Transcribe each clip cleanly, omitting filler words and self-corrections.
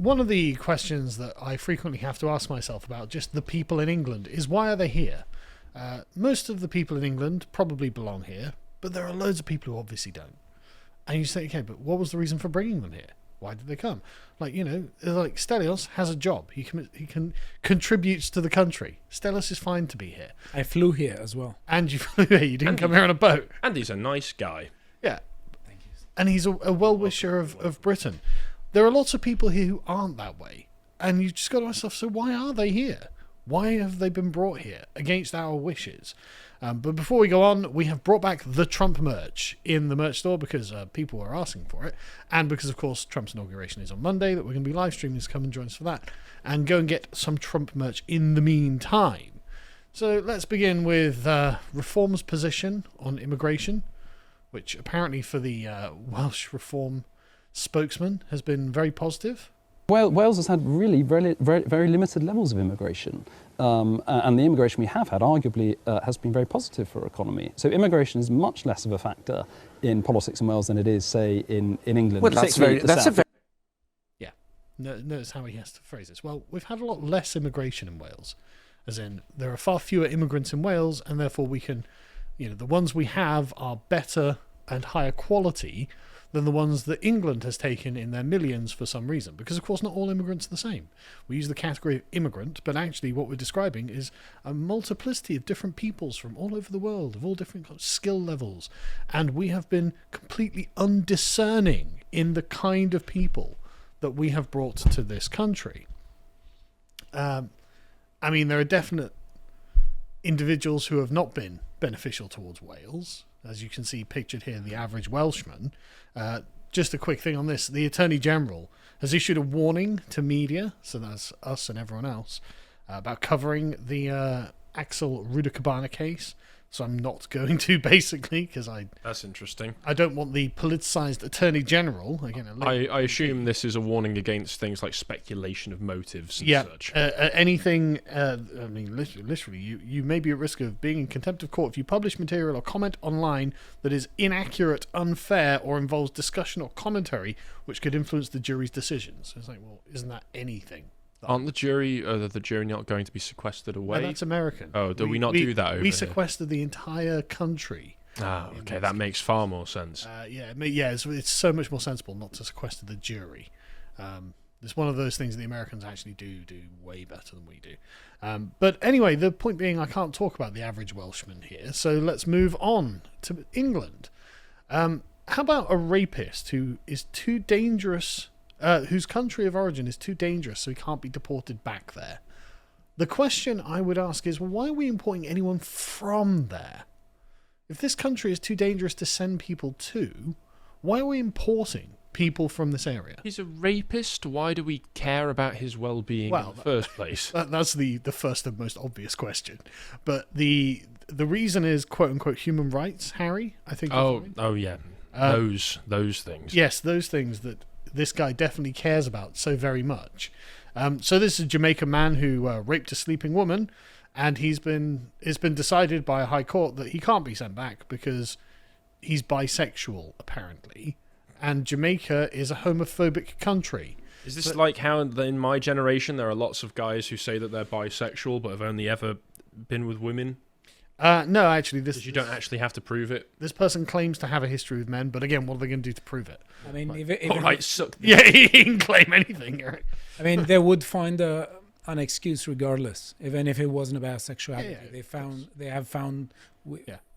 one of the questions that I frequently have to ask myself about just the people in England is, why are they here? Most of the people in England probably belong here, but there are loads of people who obviously don't. And you say, okay, but what was the reason for bringing them here? Why did they come? Like, like Stelios has a job. He contributes to the country. Stelios is fine to be here. I flew here as well. And you flew here. You didn't come here on a boat. And he's a nice guy. Yeah. Thank you. And he's a well-wisher of Britain. There are lots of people here who aren't that way. And you just got to ask yourself, so why are they here? Why have they been brought here against our wishes? But before we go on, we have brought back the Trump merch in the merch store because people were asking for it. And because, of course, Trump's inauguration is on Monday, that we're going to be live streaming, so come and join us for that. And go and get some Trump merch in the meantime. So let's begin with Reform's position on immigration, which apparently for the Welsh Reform spokesman has been very positive. Well, Wales has had really very limited levels of immigration, and the immigration we have had arguably has been very positive for our economy. So immigration is much less of a factor in politics in Wales than it is, say, in England. Well, that's a very... Yeah, notice how he has to phrase this. Well, we've had a lot less immigration in Wales, as in there are far fewer immigrants in Wales, and therefore we can, the ones we have are better and higher quality than the ones that England has taken in their millions for some reason. Because, of course, not all immigrants are the same. We use the category of immigrant, but actually what we're describing is a multiplicity of different peoples from all over the world, of all different skill levels. And we have been completely undiscerning in the kind of people that we have brought to this country. There are definite individuals who have not been beneficial towards Wales. As you can see pictured here, the average Welshman. Just a quick thing on this. The Attorney General has issued a warning to media, so that's us and everyone else, about covering the Axel Rudakabana case. So I'm not going to, basically, because That's interesting. I don't want the politicised Attorney General. Again, I assume this is a warning against things like speculation of motives and such. Anything, literally, you may be at risk of being in contempt of court if you publish material or comment online that is inaccurate, unfair, or involves discussion or commentary which could influence the jury's decisions. It's like, well, isn't that anything? Aren't the jury not going to be sequestered away? No, that's American. Oh, do we not do that over here? We sequestered the entire country. Ah, okay, that makes far more sense. It's so much more sensible not to sequester the jury. It's one of those things the Americans actually do way better than we do. But anyway, the point being, I can't talk about the average Welshman here, so let's move on to England. How about a rapist who is too dangerous... whose country of origin is too dangerous so he can't be deported back there? The question I would ask is, why are we importing anyone from there? If this country is too dangerous to send people to, why are we importing people from this area? He's a rapist. Why do we care about his well-being in the first place? That's the first and most obvious question. But the reason is, quote-unquote, human rights, Harry, I think. Oh yeah. Those things. Yes, those things that this guy definitely cares about so very much. So this is a Jamaican man who raped a sleeping woman, and it's been decided by a high court that he can't be sent back because he's bisexual, apparently, and Jamaica is a homophobic country. Is this like how in my generation there are lots of guys who say that they're bisexual but have only ever been with women? No, actually, you don't actually have to prove it. This person claims to have a history with men, but again, what are they going to do to prove it? I mean, he can claim anything. Right? I mean, they would find an excuse regardless, even if it wasn't about sexuality. They have found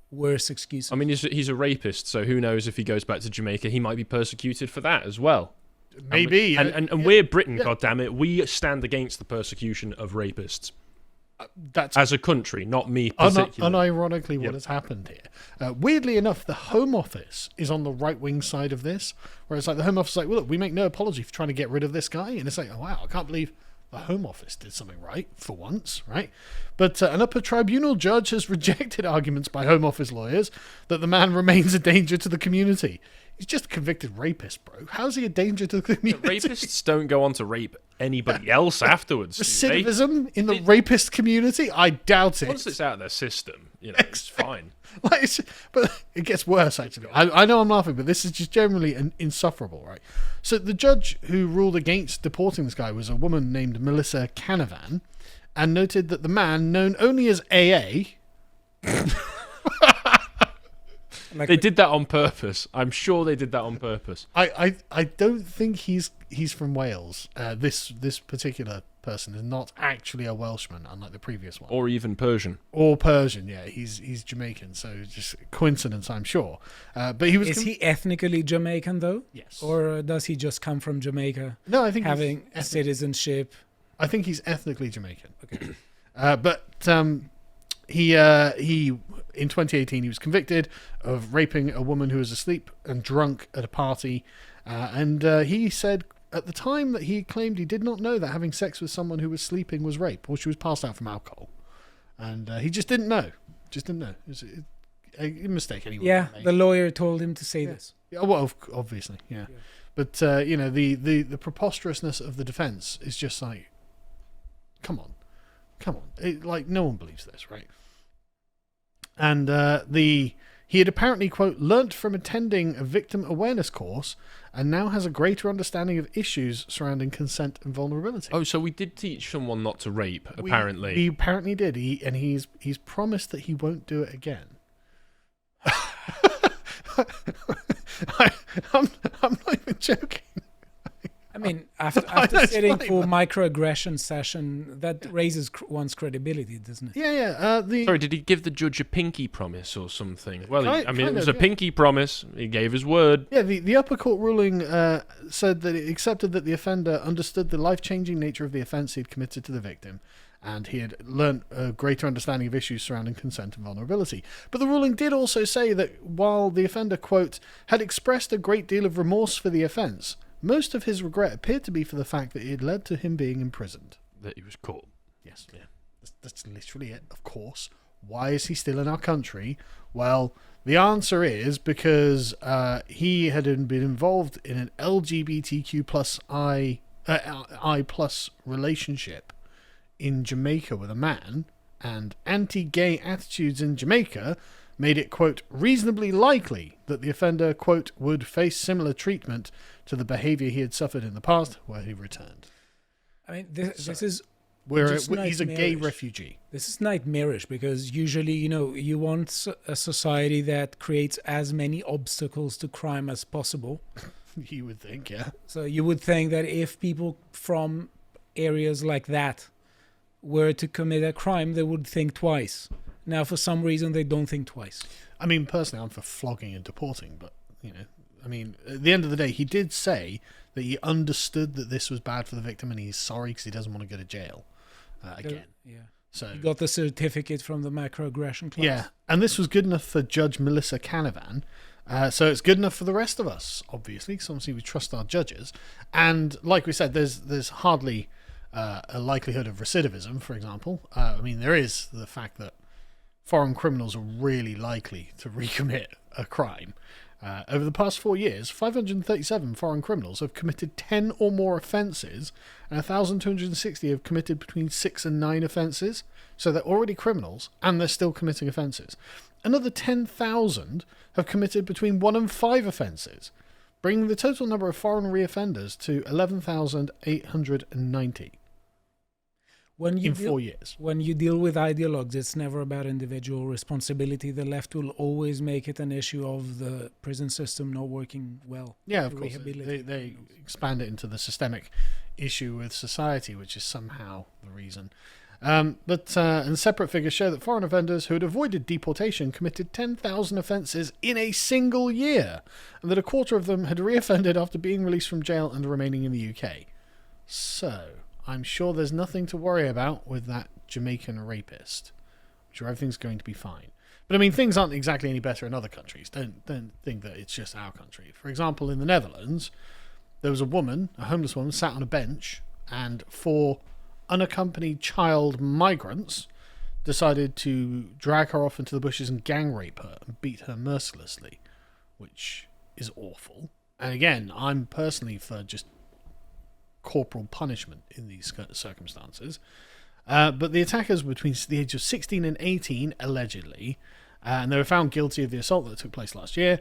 worse excuses. I mean, he's a rapist, so who knows if he goes back to Jamaica, he might be persecuted for that as well. Maybe. And we're Britain, goddammit. We stand against the persecution of rapists. That's as a country, not me particularly. Unironically, what has happened here. Weirdly enough, the Home Office is on the right-wing side of this, where it's like the Home Office is like, well, look, we make no apology for trying to get rid of this guy. And it's like, oh, wow, I can't believe the Home Office did something right for once, right? But an upper tribunal judge has rejected arguments by Home Office lawyers that the man remains a danger to the community. He's just a convicted rapist, bro. How's he a danger to the community? Rapists don't go on to rape anybody else afterwards. Recidivism in the rapist community? I doubt it. Once it's out of their system, it's fine. But it gets worse, actually. I know I'm laughing, but this is just generally insufferable, right? So the judge who ruled against deporting this guy was a woman named Melissa Canavan, and noted that the man, known only as AA... They did that on purpose. I'm sure they did that on purpose. I don't think he's from Wales. This particular person is not actually a Welshman, unlike the previous one. Or even Persian. Or Persian, yeah. He's Jamaican, so just coincidence, I'm sure. But he was. Is he ethnically Jamaican though? Yes. Or does he just come from Jamaica? No, I think having citizenship. I think he's ethnically Jamaican. Okay. But he in 2018 he was convicted of raping a woman who was asleep and drunk at a party, and he said at the time that he claimed he did not know that having sex with someone who was sleeping was rape, or she was passed out from alcohol, and he just didn't know. It was a mistake anyway. Yeah, the lawyer told him to say this. Yeah, well, obviously, yeah. But the preposterousness of the defense is just like, come on. No one believes this, right? And he had apparently, quote, learnt from attending a victim awareness course and now has a greater understanding of issues surrounding consent and vulnerability. Oh, so we did teach someone not to rape, apparently. We apparently did. He's promised that he won't do it again. I'm not even joking. I mean, after sitting for microaggression session, that raises one's credibility, doesn't it? Yeah. Sorry, did he give the judge a pinky promise or something? Well, it was a yeah. pinky promise. He gave his word. Yeah, the upper court ruling said that it accepted that the offender understood the life-changing nature of the offence he'd committed to the victim, and he had learnt a greater understanding of issues surrounding consent and vulnerability. But the ruling did also say that while the offender, quote, had expressed a great deal of remorse for the offence, most of his regret appeared to be for the fact that it had led to him being imprisoned. That he was caught. Yes. Yeah. That's literally it, of course. Why is he still in our country? Well, the answer is because he had been involved in an LGBTQ plus I plus relationship in Jamaica with a man, and anti-gay attitudes in Jamaica made it, quote, reasonably likely that the offender, quote, would face similar treatment to the behaviour he had suffered in the past where he returned. I mean, this is... He's a gay refugee. This is nightmarish because usually, you want a society that creates as many obstacles to crime as possible. You would think, yeah. So you would think that if people from areas like that were to commit a crime, they would think twice. Now, for some reason, they don't think twice. I mean, personally, I'm for flogging and deporting, but, at the end of the day, he did say that he understood that this was bad for the victim and he's sorry because he doesn't want to go to jail again. Yeah. So he got the certificate from the microaggression class. Yeah, and this was good enough for Judge Melissa Canavan. So it's good enough for the rest of us, obviously, because obviously we trust our judges. And like we said, there's hardly a likelihood of recidivism, for example. There is the fact that foreign criminals are really likely to recommit a crime. Over the past 4 years, 537 foreign criminals have committed 10 or more offences, and 1,260 have committed between 6 and 9 offences. So they're already criminals, and they're still committing offences. Another 10,000 have committed between 1 and 5 offences, bringing the total number of foreign reoffenders to 11,890. In 4 years. When you deal with ideologues, it's never about individual responsibility. The left will always make it an issue of the prison system not working well. Yeah, of course. They expand it into the systemic issue with society, which is somehow the reason. And separate figures show that foreign offenders who had avoided deportation committed 10,000 offences in a single year, and that a quarter of them had reoffended after being released from jail and remaining in the UK. So I'm sure there's nothing to worry about with that Jamaican rapist. I'm sure everything's going to be fine. But things aren't exactly any better in other countries. Don't think that it's just our country. For example, in the Netherlands, there was a homeless woman, sat on a bench, and 4 unaccompanied child migrants decided to drag her off into the bushes and gang rape her and beat her mercilessly, which is awful. And again, I'm personally for just corporal punishment in these circumstances. But the attackers were between the age of 16 and 18, allegedly, and they were found guilty of the assault that took place last year.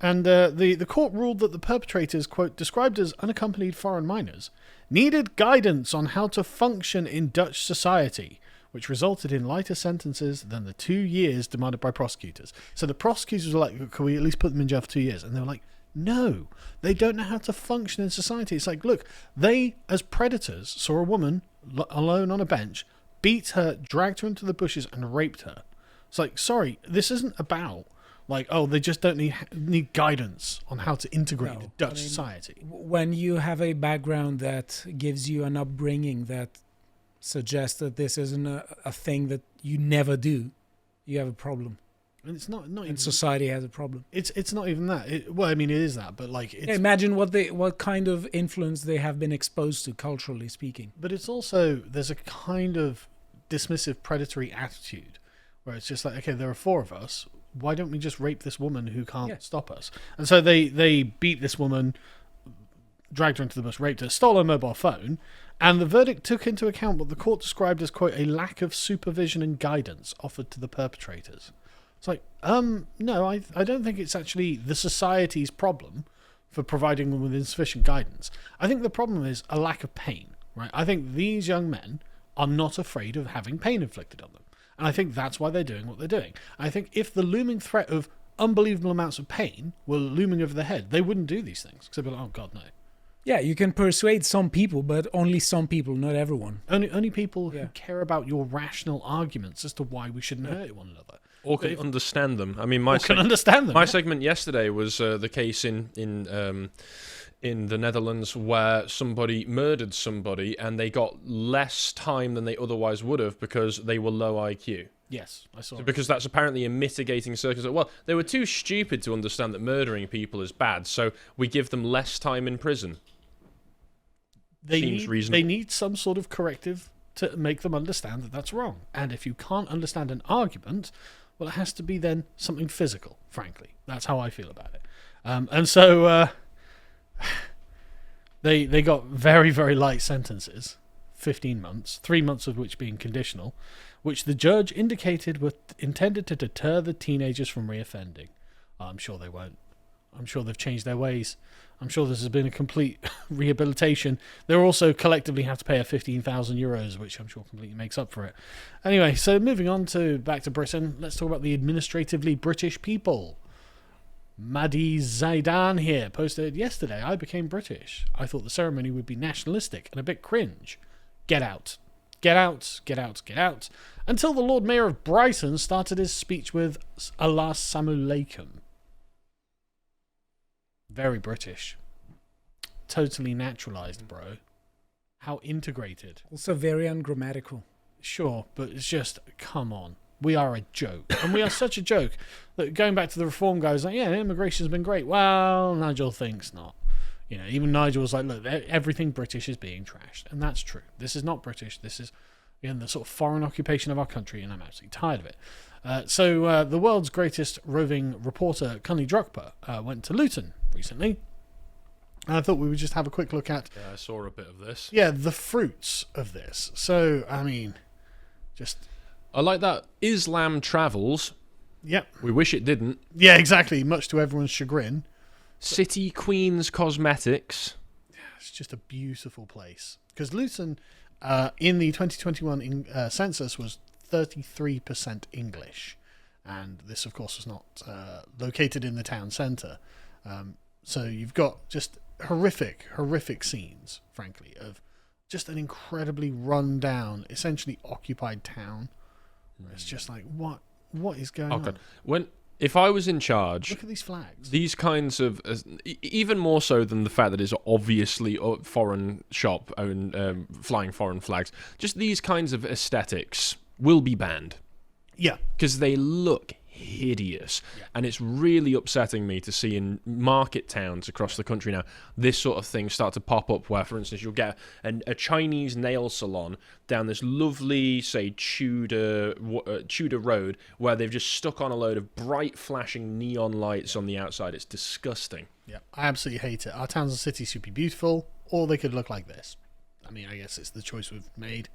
And the court ruled that the perpetrators, quote, described as unaccompanied foreign minors, needed guidance on how to function in Dutch society, which resulted in lighter sentences than the 2 years demanded by prosecutors. So the prosecutors were like, can we at least put them in jail for 2 years? And they were like, no, they don't know how to function in society. It's like, look, they, as predators, saw a woman alone on a bench, beat her, dragged her into the bushes, and raped her. It's like, sorry, this isn't about, like, oh, they just don't need guidance on how to integrate in Dutch society. When you have a background that gives you an upbringing that suggests that this isn't a thing that you never do, you have a problem. And it's not even, and society has a problem. It's not even that. Well, I mean, it is that, but like, it's, imagine what kind of influence they have been exposed to, culturally speaking. But it's also, there's a kind of dismissive, predatory attitude where it's just like, okay, there are 4 of us. Why don't we just rape this woman who can't stop us? And so they beat this woman, dragged her into the bus, raped her, stole her mobile phone, and the verdict took into account what the court described as, quote, a lack of supervision and guidance offered to the perpetrators. It's like, no, I don't think it's actually the society's problem for providing them with insufficient guidance. I think the problem is a lack of pain, right? I think these young men are not afraid of having pain inflicted on them. And I think that's why they're doing what they're doing. I think if the looming threat of unbelievable amounts of pain were looming over their head, they wouldn't do these things. Because they'd be like, oh, God, no. Yeah, you can persuade some people, but only some people, not everyone. Only people who care about your rational arguments as to why we shouldn't hurt one another. Or can understand them. I mean, my segment yesterday was the case in the Netherlands where somebody murdered somebody and they got less time than they otherwise would have because they were low IQ. Yes, I saw. So because that's apparently a mitigating circumstance. Well, they were too stupid to understand that murdering people is bad, so we give them less time in prison. Seems reasonable. They need some sort of corrective to make them understand that that's wrong. And if you can't understand an argument, well, it has to be then something physical, frankly. That's how I feel about it. And so they got very, very light sentences, 15 months, 3 months of which being conditional, which the judge indicated were intended to deter the teenagers from reoffending. I'm sure they won't. I'm sure they've changed their ways. I'm sure this has been a complete rehabilitation. They also collectively have to pay 15,000 euros, which I'm sure completely makes up for it. Anyway, so moving on back to Britain, let's talk about the administratively British people. Madi Zaidan here posted yesterday, I became British. I thought the ceremony would be nationalistic and a bit cringe. Get out. Get out, get out, get out. Until the Lord Mayor of Brighton started his speech with Allah Samulaykum. Very British. Totally naturalised, bro. How integrated. Also very ungrammatical. Sure, but it's just, come on. We are a joke. And we are such a joke that going back to the reform guys, like, yeah, immigration's been great. Well, Nigel thinks not. You know, even Nigel was like, look, everything British is being trashed. And that's true. This is not British. This is, again, the sort of foreign occupation of our country, and I'm absolutely tired of it. So the world's greatest roving reporter, Cunley Druckper, went to Luton recently. And I thought we would just have a quick look at... Yeah, I saw a bit of this. Yeah, the fruits of this. So, I mean, just... I like that Islam travels. Yep. We wish it didn't. Yeah, exactly. Much to everyone's chagrin. City Queen's Cosmetics. Yeah, it's just a beautiful place. Because Luton, in the 2021 census, was 33% English. And this, of course, was not located in the town centre. So you've got just horrific scenes, frankly, of just an incredibly run-down, essentially occupied town. It's just like, what is going on? If I was in charge... Look at these flags. These kinds of... even more so than the fact that it's obviously a foreign shop flying foreign flags, just these kinds of aesthetics will be banned. Yeah. Because they look hideous. And it's really upsetting me to see in market towns across the country now this sort of thing start to pop up, where, for instance, you'll get a Chinese nail salon down this lovely, say, Tudor road, where they've just stuck on a load of bright flashing neon lights on the outside. It's disgusting. Yeah, I absolutely hate it. Our towns and cities should be beautiful, or they could look like this. I mean, I guess it's the choice we've made.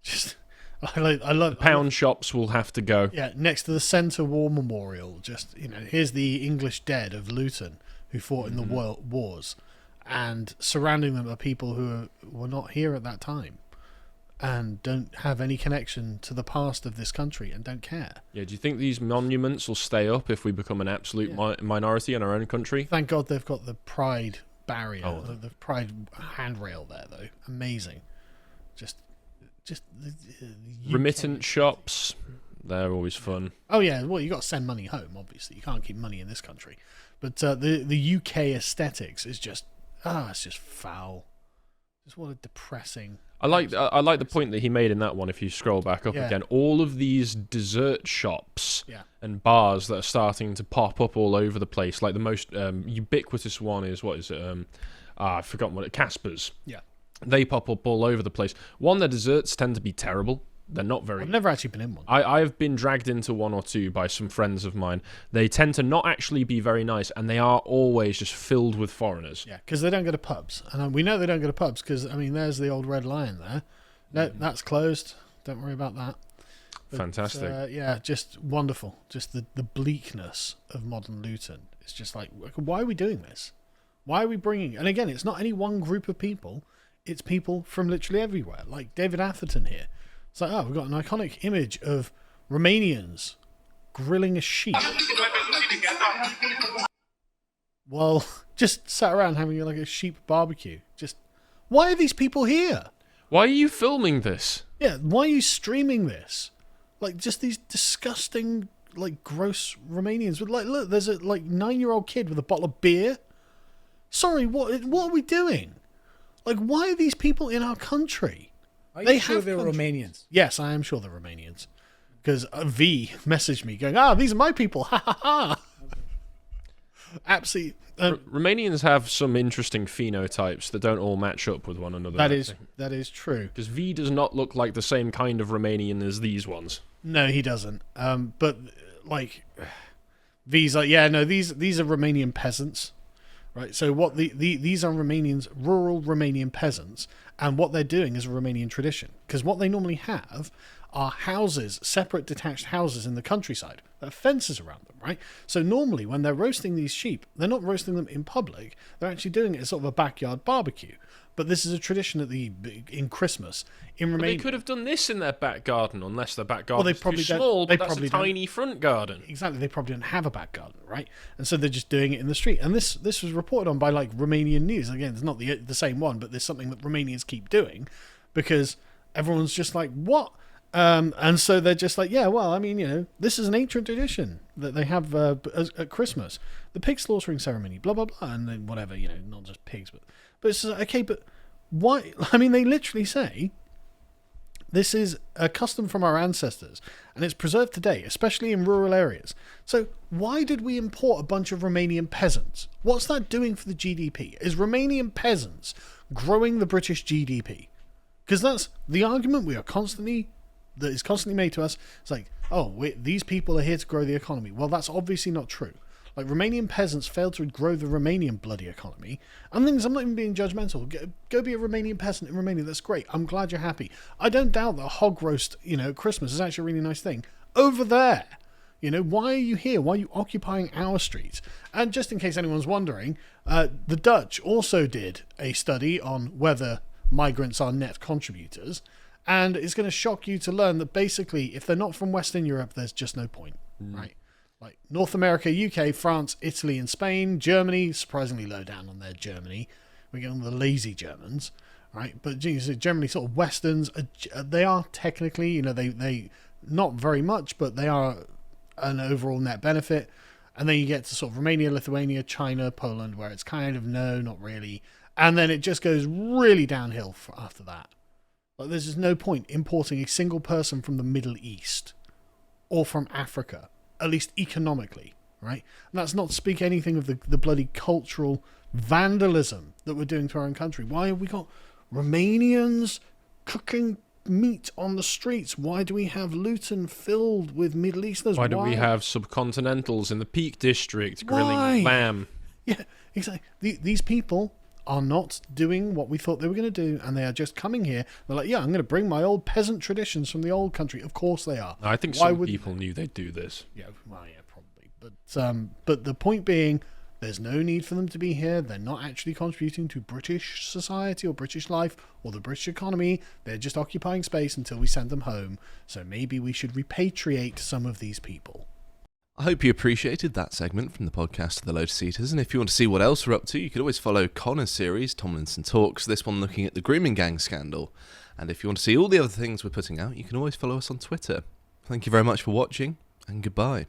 Just, I love pound shops will have to go. Yeah, next to the Centre War Memorial, just, here's the English dead of Luton who fought in the wars, and surrounding them are people who were not here at that time and don't have any connection to the past of this country and don't care. Yeah, do you think these monuments will stay up if we become an absolute minority in our own country? Thank God they've got the pride barrier, the pride handrail there, though. Amazing. Just the remittance shops, they're always fun. Oh yeah, well, you got to send money home. Obviously, you can't keep money in this country. But the UK aesthetics is just it's just foul. Just what a depressing. I like the point that he made in that one. If you scroll back up again, all of these dessert shops and bars that are starting to pop up all over the place. Like the most ubiquitous one is, what is it? I've forgotten what Casper's. Yeah. They pop up all over the place. One, their desserts tend to be terrible. They're not very... I've never actually been in one. I've been dragged into one or two by some friends of mine. They tend to not actually be very nice, and they are always just filled with foreigners. Yeah, because they don't go to pubs. And we know they don't go to pubs because, I mean, there's the old Red Lion there. No, that's closed. Don't worry about that. But, fantastic. Yeah, just wonderful. Just the bleakness of modern Luton. It's just like, why are we doing this? Why are we bringing... And again, it's not any one group of people. It's people from literally everywhere. Like David Atherton here. It's like, we've got an iconic image of Romanians grilling a sheep. Well, just sat around having like a sheep barbecue. Just, why are these people here? Why are you filming this? Yeah, why are you streaming this? Like, just these disgusting, like, gross Romanians. With like, look, there's a 9-year-old kid with a bottle of beer. Sorry, what are we doing? Like, why are these people in our country? Are you sure they're Romanians? Yes, I am sure they're Romanians. Because V messaged me going, these are my people. Ha ha ha. Absolutely. Romanians have some interesting phenotypes that don't all match up with one another. That is true. Because V does not look like the same kind of Romanian as these ones. No, he doesn't. But, like, V's like, yeah, no, these are Romanian peasants. Right, so what these are Romanians, rural Romanian peasants, and what they're doing is a Romanian tradition. Because what they normally have are houses, separate detached houses in the countryside. There are fences around them, right? So normally when they're roasting these sheep, they're not roasting them in public. They're actually doing it as sort of a backyard barbecue. But this is a tradition in Christmas in Romania. They could have done this in their back garden, unless their back garden is too small, but that's a tiny front garden. Exactly, they probably don't have a back garden, right? And so they're just doing it in the street. And this was reported on by like Romanian news. Again, it's not the same one, but there's something that Romanians keep doing because everyone's just like, what? And so they're just like, yeah, well, I mean, this is an ancient tradition that they have at Christmas. The pig slaughtering ceremony, blah, blah, blah, and then whatever, not just pigs, but it's like, okay, but why? I mean, they literally say this is a custom from our ancestors, and it's preserved today, especially in rural areas. So why did we import a bunch of Romanian peasants? What's that doing for the GDP? Is Romanian peasants growing the British GDP? Because that's the argument that is constantly made to us. It's like, these people are here to grow the economy. Well, that's obviously not true. Like, Romanian peasants failed to grow the Romanian bloody economy. I'm not even being judgmental. Go be a Romanian peasant in Romania. That's great. I'm glad you're happy. I don't doubt that hog roast, at Christmas is actually a really nice thing. Over there, why are you here? Why are you occupying our streets? And just in case anyone's wondering, the Dutch also did a study on whether migrants are net contributors. And it's going to shock you to learn that basically, if they're not from Western Europe, there's just no point, right? Like North America, UK, France, Italy, and Spain. Germany, surprisingly low down on their Germany. We get on the lazy Germans, right? But generally, sort of Westerns, they are technically, they not very much, but they are an overall net benefit. And then you get to sort of Romania, Lithuania, China, Poland, where it's kind of no, not really. And then it just goes really downhill after that. Like, there's just no point importing a single person from the Middle East. or from Africa, at least economically, right? And that's not to speak anything of the bloody cultural vandalism that we're doing to our own country. Why have we got Romanians cooking meat on the streets? Why do we have Luton filled with Middle Easterners? Why do we have subcontinentals in the Peak District grilling lamb? Yeah, exactly. These people are not doing what we thought they were going to do, and they are just coming here. They're like, yeah, I'm going to bring my old peasant traditions from the old country. Of course they are. I think some people knew they'd do this. Yeah, well, yeah, probably. But the point being, there's no need for them to be here. They're not actually contributing to British society or British life or the British economy. They're just occupying space until we send them home. So maybe we should repatriate some of these people. I hope you appreciated that segment from the podcast of the Lotus Eaters, and if you want to see what else we're up to, you could always follow Connor's series, Tomlinson Talks, this one looking at the grooming gang scandal. And if you want to see all the other things we're putting out, you can always follow us on Twitter. Thank you very much for watching, and goodbye.